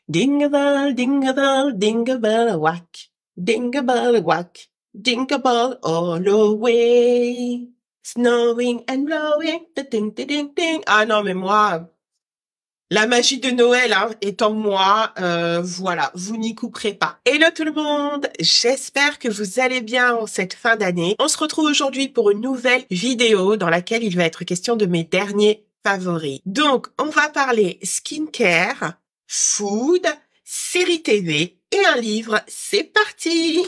Dingle bell, whack. Dingle bell, whack. Dingle bell all the way. Snowing and blowing, ding, ding, ding, ding. Ah non, mais moi, la magie de Noël est en moi. Voilà, vous n'y couperez pas. Hello tout le monde, j'espère que vous allez bien en cette fin d'année. On se retrouve aujourd'hui pour une nouvelle vidéo dans laquelle il va être question de mes derniers favoris. Donc, on va parler skincare, food, série TV et un livre. C'est parti!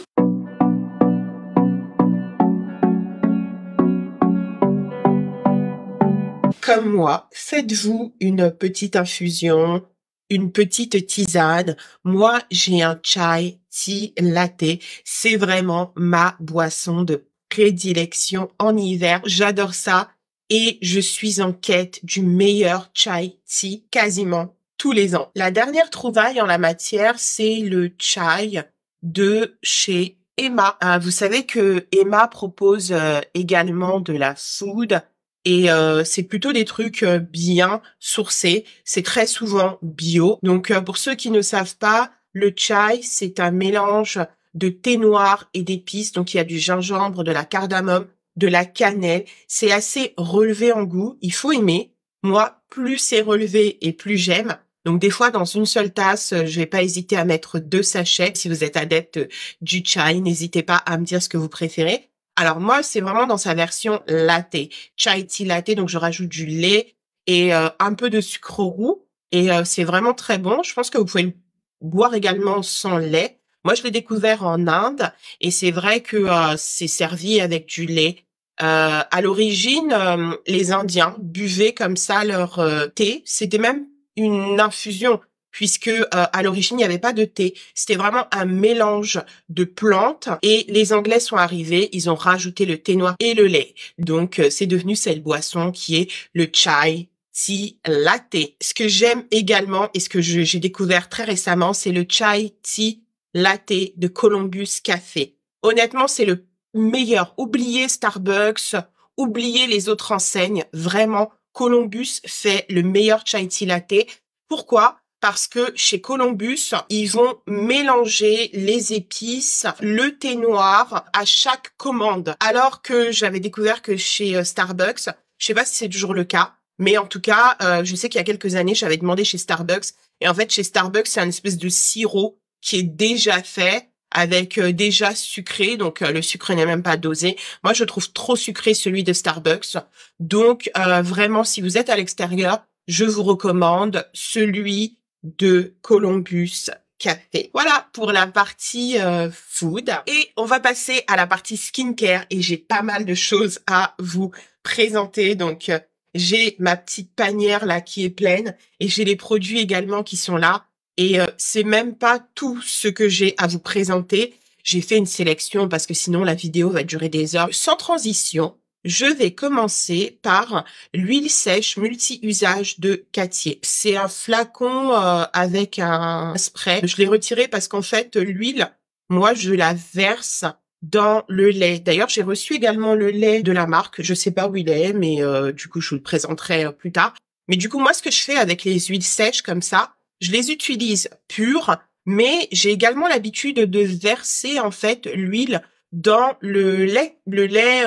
Comme moi, faites-vous une petite infusion, une petite tisane. Moi, j'ai un chai tea latte. C'est vraiment ma boisson de prédilection en hiver. J'adore ça et je suis en quête du meilleur chai tea quasiment tous les ans. La dernière trouvaille en la matière, c'est le chai de chez Emma. Vous savez que Emma propose également de la food. Et c'est plutôt des trucs bien sourcés. C'est très souvent bio. Donc pour ceux qui ne savent pas, le chai, c'est un mélange de thé noir et d'épices. Donc il y a du gingembre, de la cardamome, de la cannelle. C'est assez relevé en goût. Il faut aimer. Moi, plus c'est relevé et plus j'aime. Donc des fois, dans une seule tasse, je vais pas hésiter à mettre 2 sachets. Si vous êtes adepte du chai, n'hésitez pas à me dire ce que vous préférez. Alors moi, c'est vraiment dans sa version latte, chai tea latte, donc je rajoute du lait et un peu de sucre roux et c'est vraiment très bon. Je pense que vous pouvez le boire également sans lait. Moi, je l'ai découvert en Inde et c'est vrai que c'est servi avec du lait. À l'origine, les Indiens buvaient comme ça leur thé. C'était même une infusion puisque à l'origine, il n'y avait pas de thé. C'était vraiment un mélange de plantes et les Anglais sont arrivés, ils ont rajouté le thé noir et le lait. Donc, c'est devenu cette boisson qui est le chai tea latte. Ce que j'aime également et ce que j'ai découvert très récemment, c'est le chai tea latte de Columbus Café. Honnêtement, c'est le meilleur. Oubliez Starbucks, oubliez les autres enseignes. Vraiment, Columbus fait le meilleur chai tea latte. Pourquoi? Parce que chez Columbus, ils vont mélanger les épices, le thé noir à chaque commande. Alors que j'avais découvert que chez Starbucks, je sais pas si c'est toujours le cas, mais en tout cas, je sais qu'il y a quelques années, j'avais demandé chez Starbucks. Et en fait, chez Starbucks, c'est un espèce de sirop qui est déjà fait avec déjà sucré. Donc, le sucre n'est même pas dosé. Moi, je trouve trop sucré celui de Starbucks. Donc, vraiment, si vous êtes à l'extérieur, je vous recommande celui de Columbus Café. Voilà pour la partie food. Et on va passer à la partie skincare et j'ai pas mal de choses à vous présenter. Donc, j'ai ma petite panière là qui est pleine et j'ai les produits également qui sont là. Et c'est même pas tout ce que j'ai à vous présenter. J'ai fait une sélection parce que sinon la vidéo va durer des heures. Sans transition, je vais commencer par l'huile sèche multi-usage de Cattier. C'est un flacon avec un spray. Je l'ai retiré parce qu'en fait, l'huile, moi, je la verse dans le lait. D'ailleurs, j'ai reçu également le lait de la marque. Je sais pas où il est, mais du coup, je vous le présenterai plus tard. Mais du coup, moi, ce que je fais avec les huiles sèches comme ça, je les utilise pures, mais j'ai également l'habitude de verser en fait l'huile dans le lait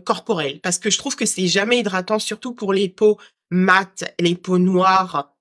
corporel, parce que je trouve que c'est jamais hydratant, surtout pour les peaux mates, les peaux noires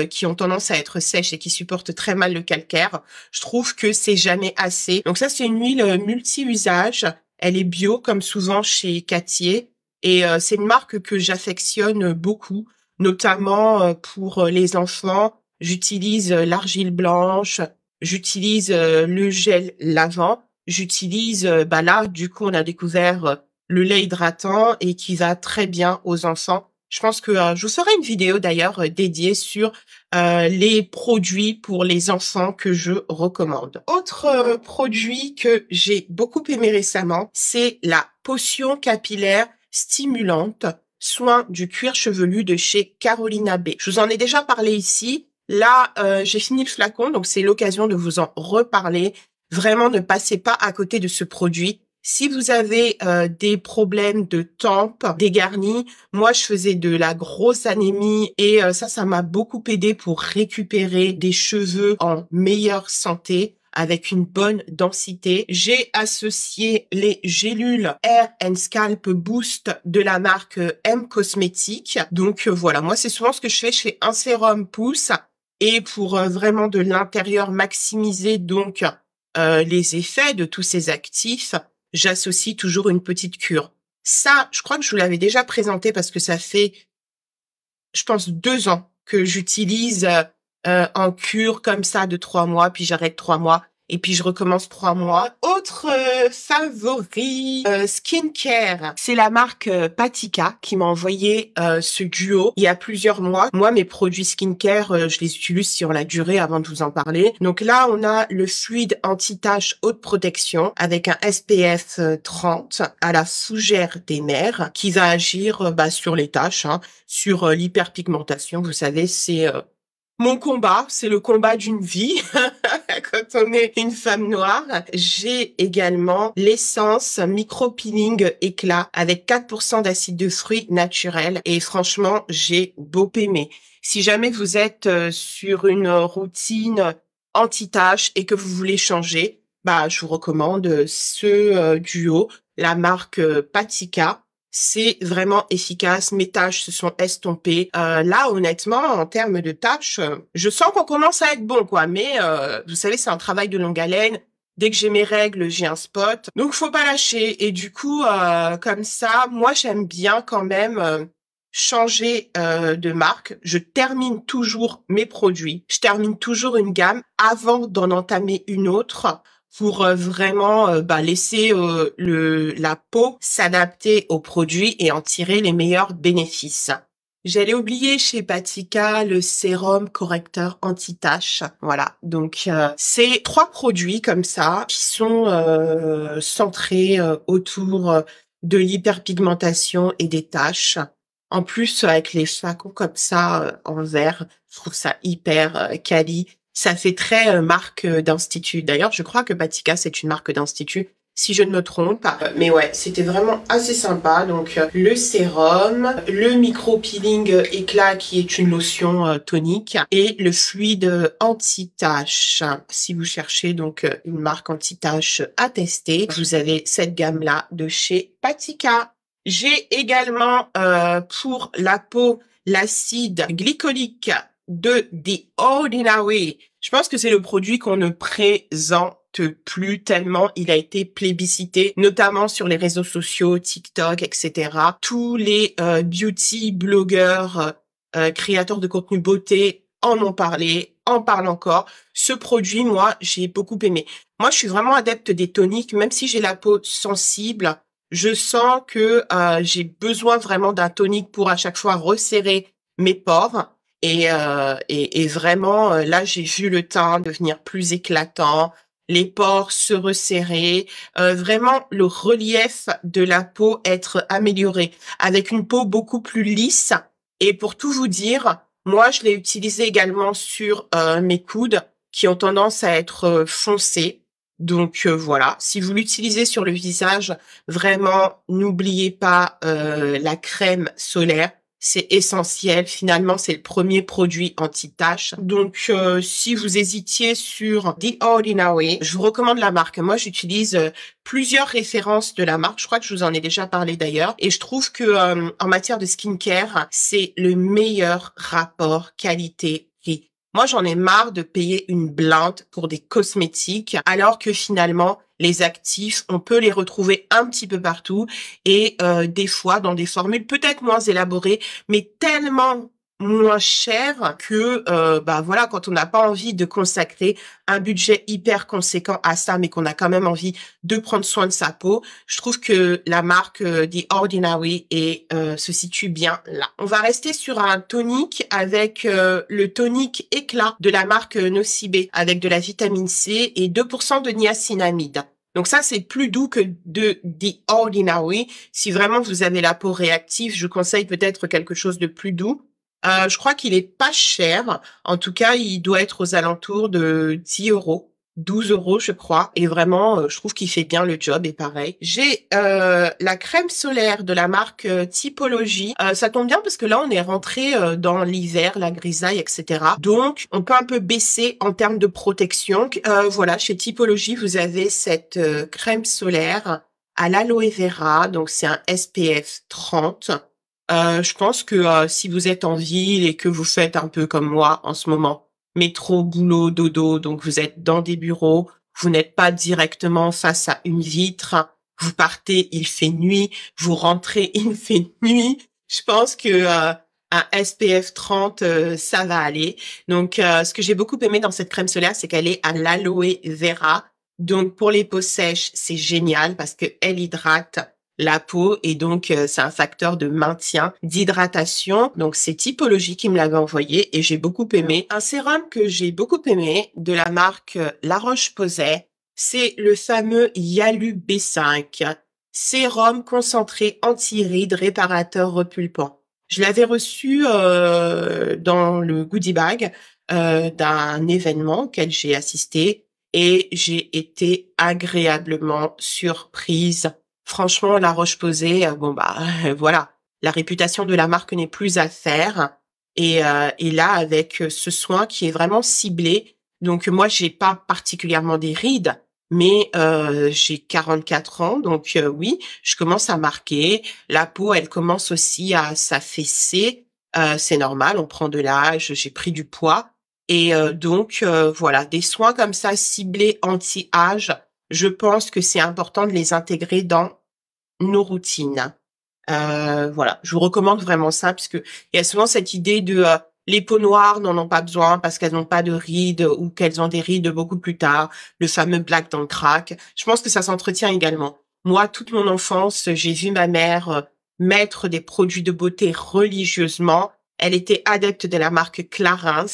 qui ont tendance à être sèches et qui supportent très mal le calcaire. Je trouve que c'est jamais assez. Donc ça, c'est une huile multi-usage. Elle est bio, comme souvent chez Cattier, et c'est une marque que j'affectionne beaucoup, notamment pour les enfants. J'utilise l'argile blanche, j'utilise le gel lavant. J'utilise, là, du coup, on a découvert le lait hydratant et qui va très bien aux enfants. Je pense que je vous ferai une vidéo d'ailleurs dédiée sur les produits pour les enfants que je recommande. Autre produit que j'ai beaucoup aimé récemment, c'est la potion capillaire stimulante soin du cuir chevelu de chez Carolina B. Je vous en ai déjà parlé ici. Là, j'ai fini le flacon, donc c'est l'occasion de vous en reparler. Vraiment, ne passez pas à côté de ce produit. Si vous avez des problèmes de tempes dégarnies, moi je faisais de la grosse anémie et ça m'a beaucoup aidé pour récupérer des cheveux en meilleure santé avec une bonne densité. J'ai associé les gélules Hair and Scalp Boost de la marque M Cosmetics. Donc voilà, moi c'est souvent ce que je fais. Je fais un sérum pousse et pour vraiment de l'intérieur maximiser donc les effets de tous ces actifs, j'associe toujours une petite cure. Ça, je crois que je vous l'avais déjà présenté parce que ça fait, je pense, 2 ans que j'utilise en cure comme ça de 3 mois, puis j'arrête 3 mois. Et puis je recommence 3 mois. Autre favori skincare, c'est la marque Patika qui m'a envoyé ce duo il y a plusieurs mois. Moi, mes produits skincare, je les utilise sur la durée avant de vous en parler. Donc là, on a le fluide anti-tache haute protection avec un SPF 30 à la fougère des mers qui va agir sur les taches, hein, sur l'hyperpigmentation. Vous savez, c'est mon combat, c'est le combat d'une vie quand on est une femme noire. J'ai également l'essence micro-peeling éclat avec 4% d'acide de fruits naturel et franchement, j'ai beaucoup aimé. Si jamais vous êtes sur une routine anti-tache et que vous voulez changer, je vous recommande ce duo, la marque Patika. C'est vraiment efficace. Mes tâches se sont estompées. Là, honnêtement, en termes de tâches, je sens qu'on commence à être bon, quoi. Mais vous savez, c'est un travail de longue haleine. Dès que j'ai mes règles, j'ai un spot. Donc, faut pas lâcher. Et du coup, comme ça, moi, j'aime bien quand même changer de marque. Je termine toujours mes produits. Je termine toujours une gamme avant d'en entamer une autre pour vraiment laisser la peau s'adapter aux produits et en tirer les meilleurs bénéfices. J'allais oublier chez Patika le sérum correcteur anti-tache. Voilà, donc c'est 3 produits comme ça qui sont centrés autour de l'hyperpigmentation et des taches. En plus, avec les flacons comme ça en verre, je trouve ça hyper quali. Ça fait très marque d'institut. D'ailleurs, je crois que Patika, c'est une marque d'institut, si je ne me trompe. Mais ouais, c'était vraiment assez sympa. Donc, le sérum, le micro-peeling éclat qui est une lotion tonique et le fluide anti-tache. Si vous cherchez donc une marque anti-tache à tester, vous avez cette gamme-là de chez Patika. J'ai également pour la peau l'acide glycolique de The Ordinary. Je pense que c'est le produit qu'on ne présente plus tellement il a été plébiscité, notamment sur les réseaux sociaux, TikTok, etc. Tous les beauty blogueurs, créateurs de contenu beauté en ont parlé, en parlent encore. Ce produit, moi, j'ai beaucoup aimé. Moi, je suis vraiment adepte des toniques, même si j'ai la peau sensible. Je sens que j'ai besoin vraiment d'un tonique pour à chaque fois resserrer mes pores. Et vraiment, là, j'ai vu le teint devenir plus éclatant, les pores se resserrer, vraiment le relief de la peau être amélioré, avec une peau beaucoup plus lisse. Et pour tout vous dire, moi, je l'ai utilisé également sur mes coudes qui ont tendance à être foncés. Donc voilà, si vous l'utilisez sur le visage, vraiment, n'oubliez pas la crème solaire. C'est essentiel. Finalement, c'est le premier produit anti-tache. Donc, si vous hésitiez sur The Ordinary, je vous recommande la marque. Moi, j'utilise plusieurs références de la marque. Je crois que je vous en ai déjà parlé d'ailleurs. Et je trouve que en matière de skincare, c'est le meilleur rapport qualité-prix. Moi, j'en ai marre de payer une blinde pour des cosmétiques, alors que finalement, les actifs, on peut les retrouver un petit peu partout et des fois dans des formules peut-être moins élaborées, mais tellement moins chères que voilà, quand on n'a pas envie de consacrer un budget hyper conséquent à ça, mais qu'on a quand même envie de prendre soin de sa peau, je trouve que la marque The Ordinary se situe bien là. On va rester sur un tonique avec le tonique éclat de la marque Nocibé avec de la vitamine C et 2% de niacinamide. Donc ça, c'est plus doux que de The Ordinary. Si vraiment vous avez la peau réactive, je conseille peut-être quelque chose de plus doux. Je crois qu'il est pas cher. En tout cas, il doit être aux alentours de 10 €. 12 € je crois, et vraiment je trouve qu'il fait bien le job. Et pareil, j'ai la crème solaire de la marque Typologie. Ça tombe bien parce que là on est rentré dans l'hiver, la grisaille, etc. Donc on peut un peu baisser en termes de protection. Voilà, chez Typologie vous avez cette crème solaire à l'aloe vera, donc c'est un SPF 30. Je pense que si vous êtes en ville et que vous faites un peu comme moi en ce moment, métro, boulot, dodo, donc vous êtes dans des bureaux, vous n'êtes pas directement face à une vitre, vous partez, il fait nuit, vous rentrez, il fait nuit. Je pense que un SPF 30, ça va aller. Donc, ce que j'ai beaucoup aimé dans cette crème solaire, c'est qu'elle est à l'aloe vera. Donc, pour les peaux sèches, c'est génial parce que elle hydrate la peau et donc c'est un facteur de maintien d'hydratation. Donc c'est Typologie qui me l'avait envoyé et j'ai beaucoup aimé. Un sérum que j'ai beaucoup aimé de la marque La Roche-Posay, c'est le fameux Yalu B5, sérum concentré anti-rides réparateur repulpant. Je l'avais reçu dans le goodie bag d'un événement auquel j'ai assisté et j'ai été agréablement surprise. Franchement, La Roche-Posay, bon bah voilà, la réputation de la marque n'est plus à faire. Et là, avec ce soin qui est vraiment ciblé, donc moi j'ai pas particulièrement des rides, mais j'ai 44 ans, donc oui, je commence à marquer. La peau, elle commence aussi à s'affaisser. C'est normal, on prend de l'âge, j'ai pris du poids. Et donc voilà, des soins comme ça ciblés anti-âge, je pense que c'est important de les intégrer dans nos routines. Voilà, je vous recommande vraiment ça parce que il y a souvent cette idée de les peaux noires n'en ont pas besoin parce qu'elles n'ont pas de rides ou qu'elles ont des rides beaucoup plus tard, le fameux black dans le crack. Je pense que ça s'entretient également. Moi, toute mon enfance, j'ai vu ma mère mettre des produits de beauté religieusement. Elle était adepte de la marque Clarins,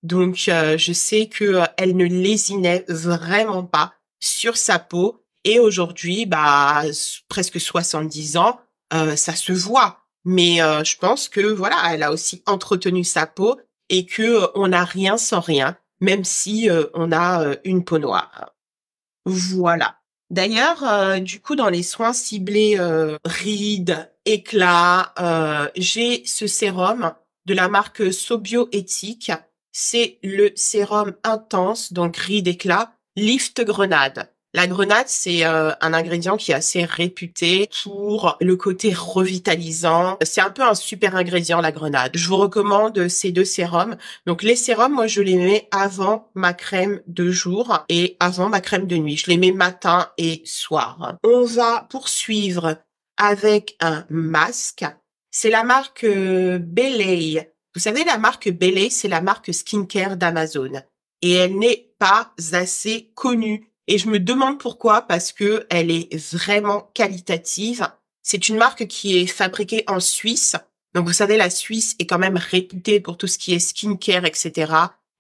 donc je sais que elle ne lésinait vraiment pas sur sa peau. Et aujourd'hui, bah presque 70 ans, ça se voit. Mais je pense que voilà, elle a aussi entretenu sa peau et que on n'a rien sans rien, même si on a une peau noire. Voilà. D'ailleurs, du coup, dans les soins ciblés rides, éclats, j'ai ce sérum de la marque Sobioéthique. C'est le sérum intense, donc rides, éclats, Lift Grenade. La grenade, c'est un ingrédient qui est assez réputé pour le côté revitalisant. C'est un peu un super ingrédient, la grenade. Je vous recommande ces deux sérums. Donc les sérums, moi je les mets avant ma crème de jour et avant ma crème de nuit. Je les mets matin et soir. On va poursuivre avec un masque. C'est la marque Belay. Vous savez, la marque Belay, c'est la marque skincare d'Amazon. Et elle n'est pas assez connue. Et je me demande pourquoi, parce que elle est vraiment qualitative. C'est une marque qui est fabriquée en Suisse. Donc, vous savez, la Suisse est quand même réputée pour tout ce qui est skincare, etc.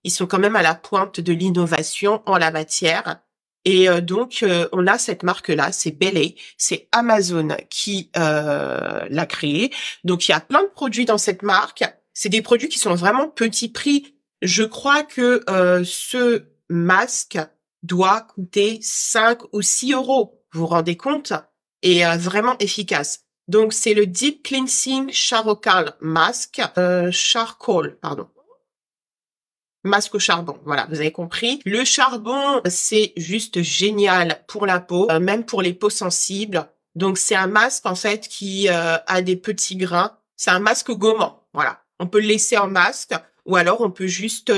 Ils sont quand même à la pointe de l'innovation en la matière. Et donc, on a cette marque-là, c'est Belay. C'est Amazon qui l'a créée. Donc, il y a plein de produits dans cette marque. C'est des produits qui sont vraiment petit prix. Je crois que ce masque doit coûter 5 ou 6 euros. Vous vous rendez compte? Et vraiment efficace. Donc, c'est le Deep Cleansing Charcoal Mask. Charcoal, pardon. Masque au charbon, voilà, vous avez compris. Le charbon, c'est juste génial pour la peau, même pour les peaux sensibles. Donc, c'est un masque, en fait, qui a des petits grains. C'est un masque gommant, voilà. On peut le laisser en masque ou alors on peut juste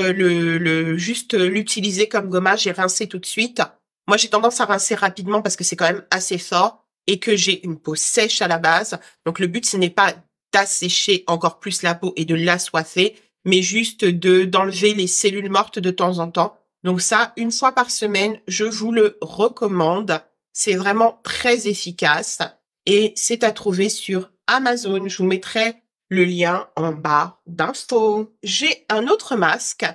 juste l'utiliser comme gommage et rincer tout de suite. Moi, j'ai tendance à rincer rapidement parce que c'est quand même assez fort et que j'ai une peau sèche à la base. Donc, le but, ce n'est pas d'assécher encore plus la peau et de l'assoiffer, mais juste d'enlever les cellules mortes de temps en temps. Donc ça, une fois par semaine, je vous le recommande. C'est vraiment très efficace et c'est à trouver sur Amazon. Je vous mettrai le lien en barre d'infos. J'ai un autre masque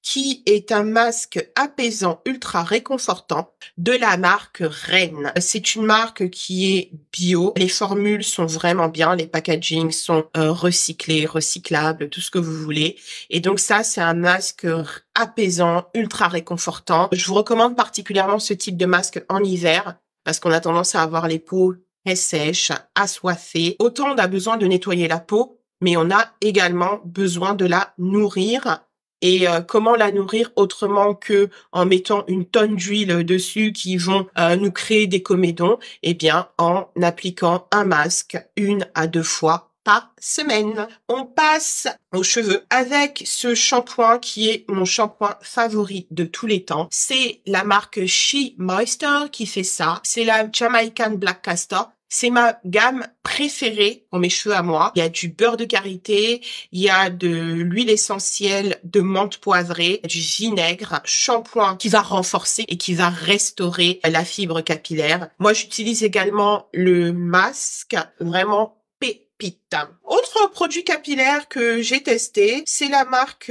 qui est un masque apaisant ultra réconfortant de la marque Rennes. C'est une marque qui est bio. Les formules sont vraiment bien. Les packagings sont recyclés, recyclables, tout ce que vous voulez. Et donc ça, c'est un masque apaisant, ultra réconfortant. Je vous recommande particulièrement ce type de masque en hiver parce qu'on a tendance à avoir les peaux très sèches, assoiffées. Autant on a besoin de nettoyer la peau, mais on a également besoin de la nourrir. Et comment la nourrir autrement que en mettant une tonne d'huile dessus qui vont nous créer des comédons? Eh bien, en appliquant un masque 1 à 2 fois par semaine. On passe aux cheveux avec ce shampoing qui est mon shampoing favori de tous les temps. C'est la marque She Moisture qui fait ça. C'est la Jamaican Black Castor. C'est ma gamme préférée pour mes cheveux à moi. Il y a du beurre de karité, il y a de l'huile essentielle de menthe poivrée, du vinaigre, shampoing qui va renforcer et qui va restaurer la fibre capillaire. Moi, j'utilise également le masque, vraiment pépite. Autre produit capillaire que j'ai testé, c'est la marque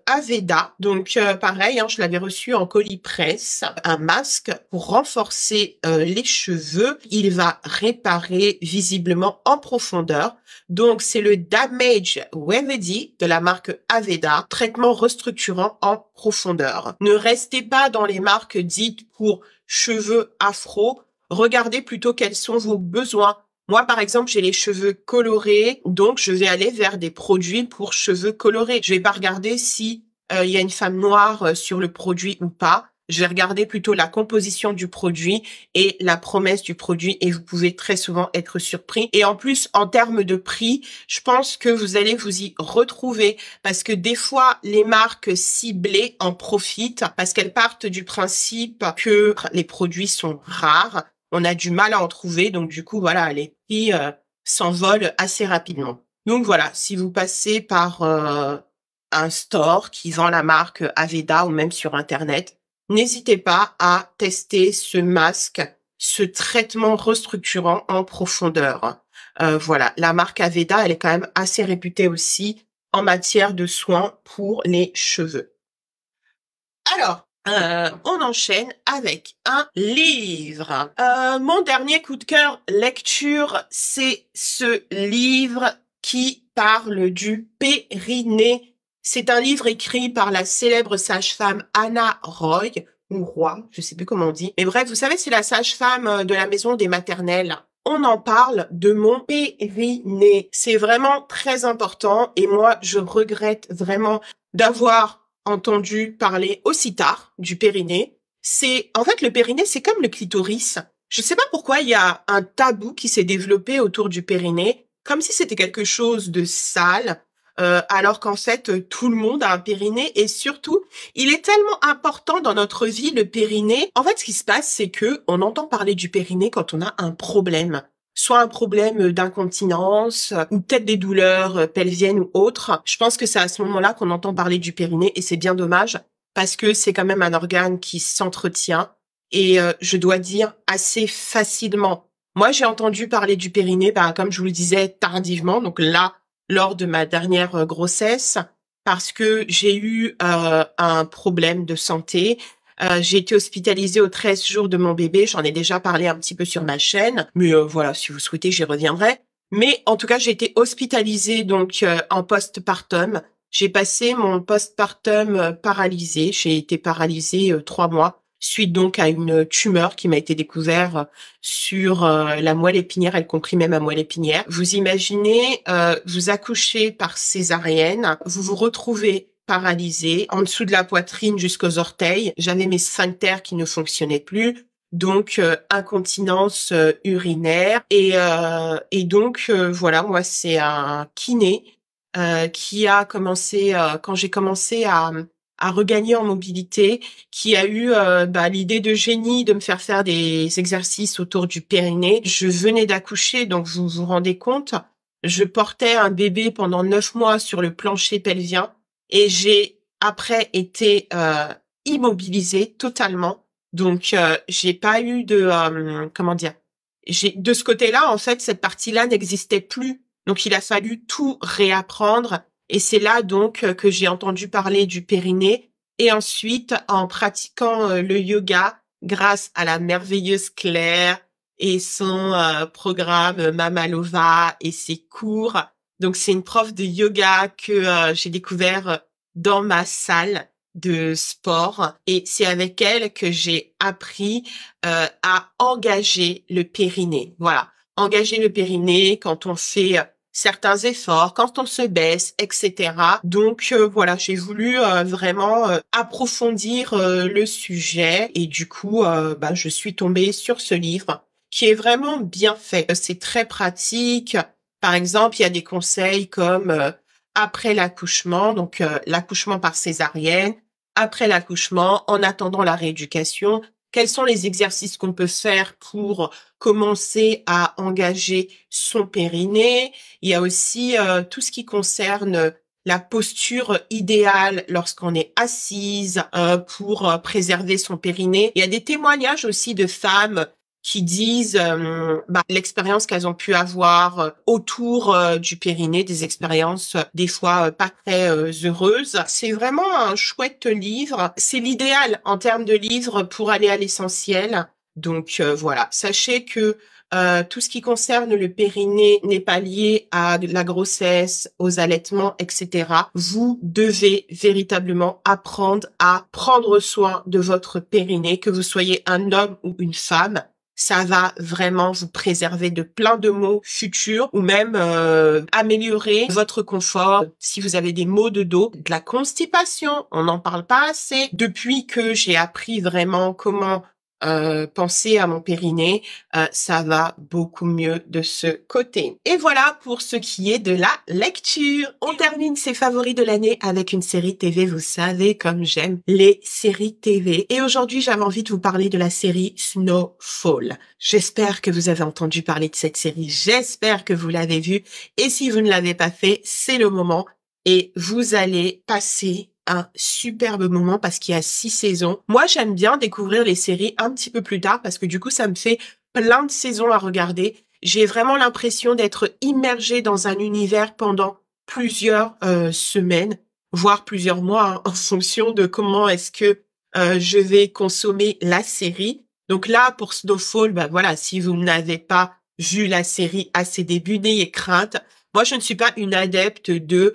Aveda. Donc pareil, je l'avais reçu en colis presse. Un masque pour renforcer les cheveux. Il va réparer visiblement en profondeur. Donc c'est le Damage Remedy de la marque Aveda. Traitement restructurant en profondeur. Ne restez pas dans les marques dites pour cheveux afro. Regardez plutôt quels sont vos besoins. Moi, par exemple, j'ai les cheveux colorés, donc je vais aller vers des produits pour cheveux colorés. Je vais pas regarder si il y a une femme noire sur le produit ou pas. Je vais regarder plutôt la composition du produit et la promesse du produit et vous pouvez très souvent être surpris. Et en plus, en termes de prix, je pense que vous allez vous y retrouver parce que des fois, les marques ciblées en profitent parce qu'elles partent du principe que les produits sont rares. On a du mal à en trouver, donc du coup, voilà, les prix s'envolent assez rapidement. Donc voilà, si vous passez par un store qui vend la marque Aveda ou même sur Internet, n'hésitez pas à tester ce masque, ce traitement restructurant en profondeur. Voilà, la marque Aveda, elle est quand même assez réputée aussi en matière de soins pour les cheveux. Alors, on enchaîne avec un livre. Mon dernier coup de cœur lecture, c'est ce livre qui parle du périnée. C'est un livre écrit par la célèbre sage-femme Anna Roy, ou Roy, je sais plus comment on dit. Mais bref, vous savez, c'est la sage-femme de la maison des maternelles. On en parle de mon périnée. C'est vraiment très important et moi, je regrette vraiment d'avoir entendu parler aussi tard du périnée. En fait, le périnée, c'est comme le clitoris. Je sais pas pourquoi il y a un tabou qui s'est développé autour du périnée, comme si c'était quelque chose de sale, alors qu'en fait, tout le monde a un périnée et surtout, il est tellement important dans notre vie, le périnée. En fait, ce qui se passe, c'est que on entend parler du périnée quand on a un problème. Soit un problème d'incontinence ou peut-être des douleurs pelviennes ou autres. Je pense que c'est à ce moment-là qu'on entend parler du périnée et c'est bien dommage parce que c'est quand même un organe qui s'entretient et je dois dire assez facilement. Moi, j'ai entendu parler du périnée, comme je vous le disais, tardivement, donc là, lors de ma dernière grossesse, parce que j'ai eu un problème de santé. J'ai été hospitalisée aux 13 jours de mon bébé. J'en ai déjà parlé un petit peu sur ma chaîne. Mais voilà, si vous souhaitez, j'y reviendrai. Mais en tout cas, j'ai été hospitalisée donc en postpartum. J'ai passé mon postpartum paralysé. J'ai été paralysée 3 mois suite donc à une tumeur qui m'a été découverte sur la moelle épinière, elle comprimait ma moelle épinière. Vous imaginez, vous accouchez par césarienne, vous vous retrouvez paralysée, en dessous de la poitrine jusqu'aux orteils. J'avais mes sphincters qui ne fonctionnaient plus, donc incontinence urinaire. Et donc voilà, moi c'est un kiné qui a commencé, quand j'ai commencé à regagner en mobilité, qui a eu l'idée de génie de me faire des exercices autour du périnée. Je venais d'accoucher, donc vous vous rendez compte, je portais un bébé pendant 9 mois sur le plancher pelvien et j'ai après été immobilisée totalement. Donc j'ai pas eu de comment dire. De ce côté-là, en fait, cette partie-là n'existait plus. Donc il a fallu tout réapprendre. Et c'est là donc que j'ai entendu parler du périnée Et ensuite, en pratiquant le yoga, grâce à la merveilleuse Claire et son programme Mamalova et ses cours. Donc, c'est une prof de yoga que j'ai découvert dans ma salle de sport. Et c'est avec elle que j'ai appris à engager le périnée. Voilà, engager le périnée quand on fait certains efforts, quand on se baisse, etc. Donc voilà, j'ai voulu vraiment approfondir le sujet et du coup, je suis tombée sur ce livre qui est vraiment bien fait. C'est très pratique. Par exemple, il y a des conseils comme après l'accouchement, donc l'accouchement par césarienne, après l'accouchement, en attendant la rééducation, quels sont les exercices qu'on peut faire pour commencer à engager son périnée. Il y a aussi tout ce qui concerne la posture idéale lorsqu'on est assise pour préserver son périnée. Il y a des témoignages aussi de femmes qui disent l'expérience qu'elles ont pu avoir autour du périnée, des expériences des fois pas très heureuses. C'est vraiment un chouette livre. C'est l'idéal en termes de livre pour aller à l'essentiel. Donc voilà, sachez que tout ce qui concerne le périnée n'est pas lié à la grossesse, aux allaitements, etc. Vous devez véritablement apprendre à prendre soin de votre périnée, que vous soyez un homme ou une femme. Ça va vraiment vous préserver de plein de maux futurs ou même améliorer votre confort. Si vous avez des maux de dos, de la constipation, on n'en parle pas assez. Depuis que j'ai appris vraiment comment penser à mon périnée, ça va beaucoup mieux de ce côté. Et voilà pour ce qui est de la lecture. On termine ses favoris de l'année avec une série TV. Vous savez comme j'aime les séries TV. Et aujourd'hui, j'avais envie de vous parler de la série Snowfall. J'espère que vous avez entendu parler de cette série. J'espère que vous l'avez vue. Et si vous ne l'avez pas fait, c'est le moment. Et vous allez passer un superbe moment parce qu'il y a 6 saisons. Moi, j'aime bien découvrir les séries un petit peu plus tard parce que du coup, ça me fait plein de saisons à regarder. J'ai vraiment l'impression d'être immergée dans un univers pendant plusieurs semaines, voire plusieurs mois, hein, en fonction de comment est-ce que je vais consommer la série. Donc là, pour Snowfall, voilà, si vous n'avez pas vu la série à ses débuts, n'ayez crainte. Moi, je ne suis pas une adepte de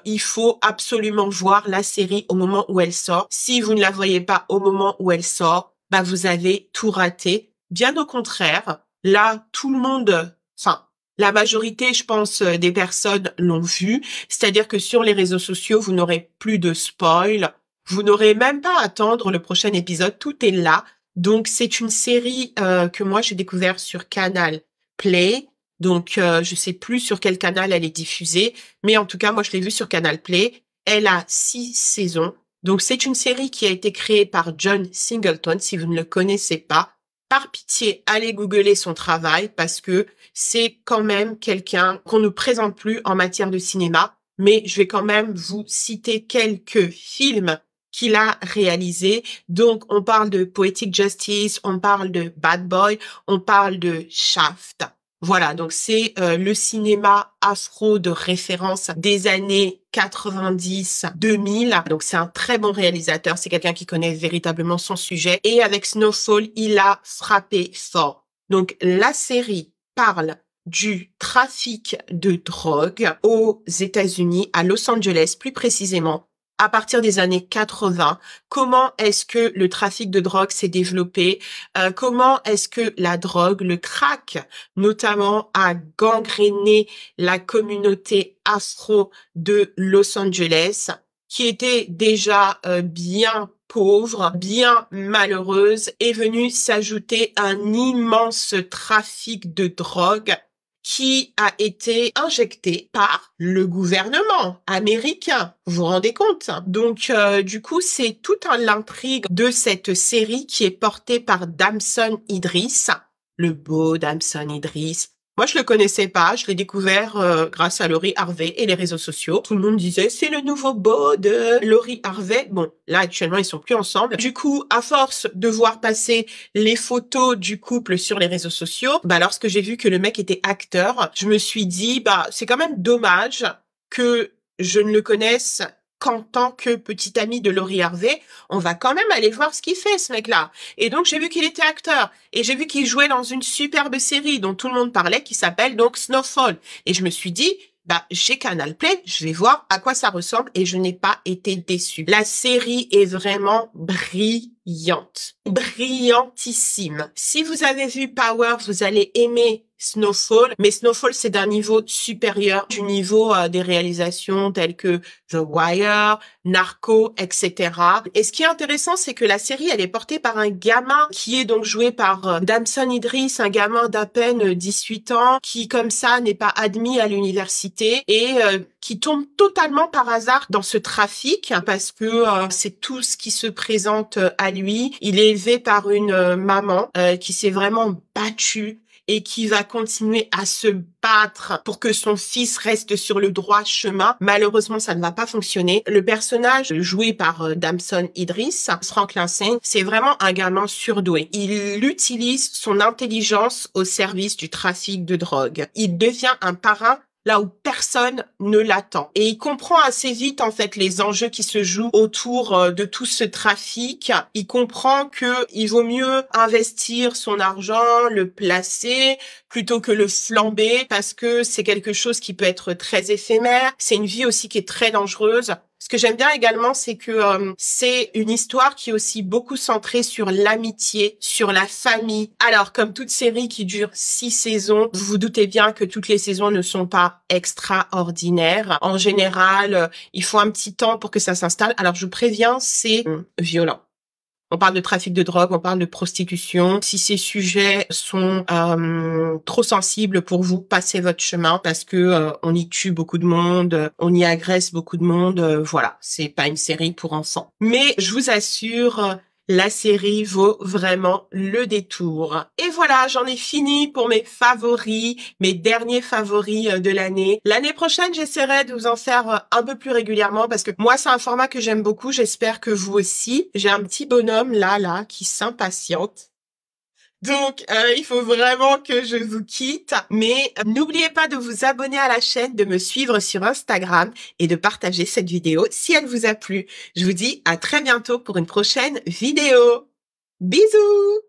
il faut absolument voir la série au moment où elle sort. Si vous ne la voyez pas au moment où elle sort, vous avez tout raté. Bien au contraire, là, tout le monde, enfin, la majorité, je pense, des personnes l'ont vue. C'est-à-dire que sur les réseaux sociaux, vous n'aurez plus de spoil. Vous n'aurez même pas à attendre le prochain épisode. Tout est là. Donc, c'est une série que moi, j'ai découvert sur Canal Play. Donc, je sais plus sur quel canal elle est diffusée, mais en tout cas, moi, je l'ai vue sur Canal Play. Elle a 6 saisons. Donc, c'est une série qui a été créée par John Singleton. Si vous ne le connaissez pas, par pitié, allez googler son travail parce que c'est quand même quelqu'un qu'on ne présente plus en matière de cinéma. Mais je vais quand même vous citer quelques films qu'il a réalisés. Donc, on parle de Poetic Justice, on parle de Bad Boy, on parle de Shaft. Voilà, donc c'est le cinéma afro de référence des années 90-2000. Donc c'est un très bon réalisateur, c'est quelqu'un qui connaît véritablement son sujet. Et avec Snowfall, il a frappé fort. Donc la série parle du trafic de drogue aux États-Unis, à Los Angeles plus précisément, à partir des années 80, comment est-ce que le trafic de drogue s'est développé, comment est-ce que la drogue, le crack notamment, a gangréné la communauté afro de Los Angeles, qui était déjà bien pauvre, bien malheureuse, est venu s'ajouter un immense trafic de drogue qui a été injecté par le gouvernement américain. Vous vous rendez compte? Donc, du coup, c'est toute l'intrigue de cette série qui est portée par Damson Idris, le beau Damson Idris. Moi, je le connaissais pas, je l'ai découvert grâce à Laurie Harvey et les réseaux sociaux. Tout le monde disait, c'est le nouveau beau de Laurie Harvey. Bon, là, actuellement, ils sont plus ensemble. Du coup, à force de voir passer les photos du couple sur les réseaux sociaux, lorsque j'ai vu que le mec était acteur, je me suis dit, c'est quand même dommage que je ne le connaisse qu'en tant que petit ami de Laurie Harvey, on va quand même aller voir ce qu'il fait, ce mec-là. Et donc, j'ai vu qu'il était acteur. Et j'ai vu qu'il jouait dans une superbe série dont tout le monde parlait, qui s'appelle donc Snowfall. Et je me suis dit, bah, chez Canal Play, je vais voir à quoi ça ressemble et je n'ai pas été déçue. La série est vraiment brillante. Brillantissime. Si vous avez vu Powers, vous allez aimer Snowfall, mais Snowfall, c'est d'un niveau supérieur du niveau des réalisations telles que The Wire, Narco, etc. Et ce qui est intéressant, c'est que la série, elle est portée par un gamin qui est donc joué par Damson Idris, un gamin d'à peine 18 ans, qui comme ça n'est pas admis à l'université et qui tombe totalement par hasard dans ce trafic parce que c'est tout ce qui se présente à lui. Il est élevé par une maman qui s'est vraiment battue et qui va continuer à se battre pour que son fils reste sur le droit chemin. Malheureusement, ça ne va pas fonctionner. Le personnage joué par Damson Idris, Franklin Saint, c'est vraiment un gamin surdoué. Il utilise son intelligence au service du trafic de drogue. Il devient un parrain là où personne ne l'attend. Et il comprend assez vite, en fait, les enjeux qui se jouent autour de tout ce trafic. Il comprend que il vaut mieux investir son argent, le placer, plutôt que le flamber, parce que c'est quelque chose qui peut être très éphémère. C'est une vie aussi qui est très dangereuse. Ce que j'aime bien également, c'est que c'est une histoire qui est aussi beaucoup centrée sur l'amitié, sur la famille. Alors, comme toute série qui dure 6 saisons, vous vous doutez bien que toutes les saisons ne sont pas extraordinaires. En général, il faut un petit temps pour que ça s'installe. Alors, je vous préviens, c'est violent. On parle de trafic de drogue, on parle de prostitution. Si ces sujets sont trop sensibles pour vous, passez votre chemin parce que on y tue beaucoup de monde, on y agresse beaucoup de monde. Voilà, c'est pas une série pour enfants. Mais je vous assure, la série vaut vraiment le détour. Et voilà, j'en ai fini pour mes favoris, mes derniers favoris de l'année. L'année prochaine, j'essaierai de vous en faire un peu plus régulièrement parce que moi, c'est un format que j'aime beaucoup. J'espère que vous aussi. J'ai un petit bonhomme là, qui s'impatiente. Donc, il faut vraiment que je vous quitte. Mais n'oubliez pas de vous abonner à la chaîne, de me suivre sur Instagram et de partager cette vidéo si elle vous a plu. Je vous dis à très bientôt pour une prochaine vidéo. Bisous!